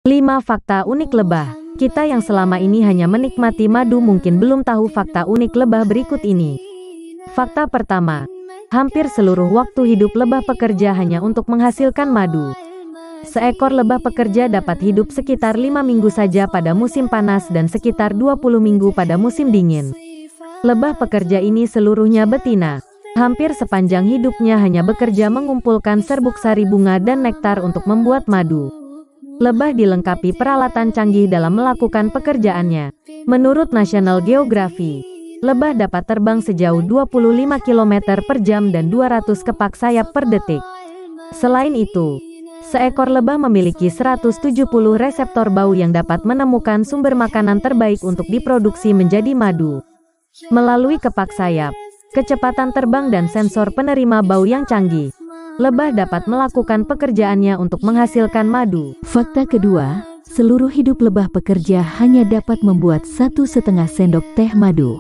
5 fakta unik lebah. Kita yang selama ini hanya menikmati madu mungkin belum tahu fakta unik lebah berikut ini. Fakta pertama, hampir seluruh waktu hidup lebah pekerja hanya untuk menghasilkan madu. Seekor lebah pekerja dapat hidup sekitar 5 minggu saja pada musim panas dan sekitar 20 minggu pada musim dingin. Lebah pekerja ini seluruhnya betina. Hampir sepanjang hidupnya hanya bekerja mengumpulkan serbuk sari bunga dan nektar untuk membuat madu. Lebah dilengkapi peralatan canggih dalam melakukan pekerjaannya. Menurut National Geographic, lebah dapat terbang sejauh 25 km per jam dan 200 kepak sayap per detik. Selain itu, seekor lebah memiliki 170 reseptor bau yang dapat menemukan sumber makanan terbaik untuk diproduksi menjadi madu. Melalui kepak sayap, kecepatan terbang dan sensor penerima bau yang canggih, lebah dapat melakukan pekerjaannya untuk menghasilkan madu. Fakta kedua, seluruh hidup lebah pekerja hanya dapat membuat 1,5 sendok teh madu.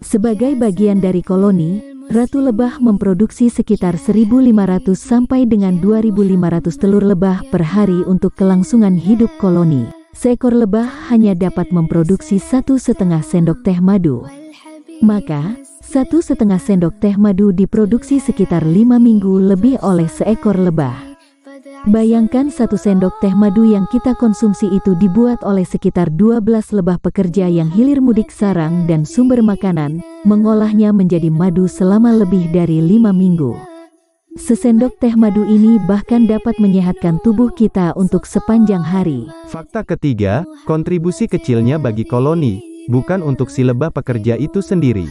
Sebagai bagian dari koloni, ratu lebah memproduksi sekitar 1.500 sampai dengan 2.500 telur lebah per hari untuk kelangsungan hidup koloni. Seekor lebah hanya dapat memproduksi 1,5 sendok teh madu. Maka, 1,5 sendok teh madu diproduksi sekitar 5 minggu lebih oleh seekor lebah. Bayangkan 1 sendok teh madu yang kita konsumsi itu dibuat oleh sekitar 12 lebah pekerja yang hilir mudik sarang dan sumber makanan, mengolahnya menjadi madu selama lebih dari 5 minggu. Sesendok teh madu ini bahkan dapat menyehatkan tubuh kita untuk sepanjang hari. Fakta ketiga, kontribusi kecilnya bagi koloni, bukan untuk si lebah pekerja itu sendiri.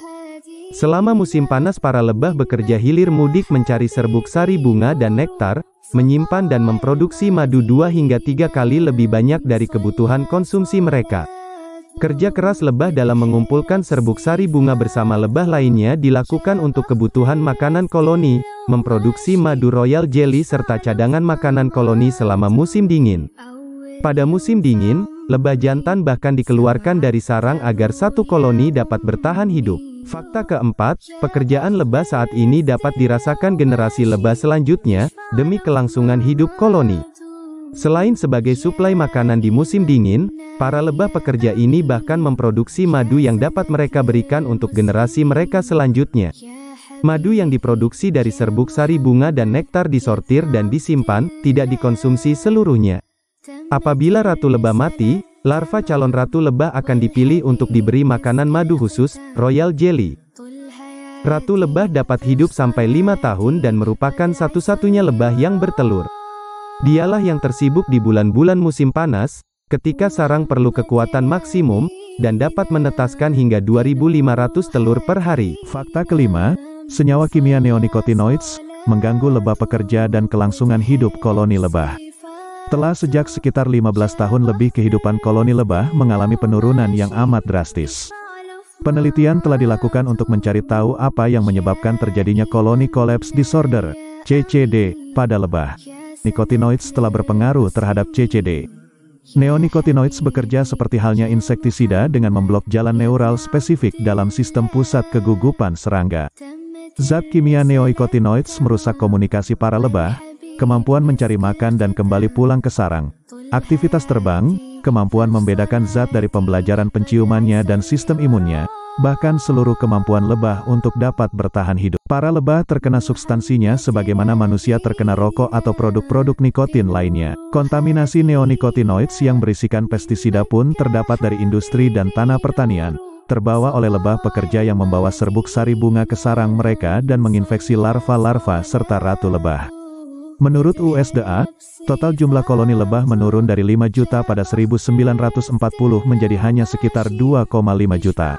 Selama musim panas para lebah bekerja hilir mudik mencari serbuk sari bunga dan nektar, menyimpan dan memproduksi madu 2 hingga 3 kali lebih banyak dari kebutuhan konsumsi mereka. Kerja keras lebah dalam mengumpulkan serbuk sari bunga bersama lebah lainnya dilakukan untuk kebutuhan makanan koloni, memproduksi madu royal jelly serta cadangan makanan koloni selama musim dingin. Pada musim dingin, lebah jantan bahkan dikeluarkan dari sarang agar satu koloni dapat bertahan hidup. Fakta keempat, pekerjaan lebah saat ini dapat dirasakan generasi lebah selanjutnya, demi kelangsungan hidup koloni. Selain sebagai suplai makanan di musim dingin, para lebah pekerja ini bahkan memproduksi madu yang dapat mereka berikan untuk generasi mereka selanjutnya. Madu yang diproduksi dari serbuk sari bunga dan nektar disortir dan disimpan, tidak dikonsumsi seluruhnya. Apabila ratu lebah mati, larva calon ratu lebah akan dipilih untuk diberi makanan madu khusus, royal jelly. Ratu lebah dapat hidup sampai 5 tahun dan merupakan satu-satunya lebah yang bertelur. Dialah yang tersibuk di bulan-bulan musim panas, ketika sarang perlu kekuatan maksimum, dan dapat menetaskan hingga 2.500 telur per hari. Fakta kelima, senyawa kimia neonicotinoids, mengganggu lebah pekerja dan kelangsungan hidup koloni lebah. Telah sejak sekitar 15 tahun lebih kehidupan koloni lebah mengalami penurunan yang amat drastis. Penelitian telah dilakukan untuk mencari tahu apa yang menyebabkan terjadinya colony collapse disorder, CCD, pada lebah. Nicotinoids telah berpengaruh terhadap CCD. Neonicotinoids bekerja seperti halnya insektisida dengan memblok jalan neural spesifik dalam sistem pusat kegugupan serangga. Zat kimia neonicotinoids merusak komunikasi para lebah, kemampuan mencari makan dan kembali pulang ke sarang, aktivitas terbang, kemampuan membedakan zat dari pembelajaran penciumannya dan sistem imunnya, bahkan seluruh kemampuan lebah untuk dapat bertahan hidup. Para lebah terkena substansinya sebagaimana manusia terkena rokok atau produk-produk nikotin lainnya. Kontaminasi neonicotinoids yang berisikan pestisida pun terdapat dari industri dan tanah pertanian, terbawa oleh lebah pekerja yang membawa serbuk sari bunga ke sarang mereka dan menginfeksi larva-larva serta ratu lebah. Menurut USDA, total jumlah koloni lebah menurun dari 5 juta pada 1940 menjadi hanya sekitar 2,5 juta.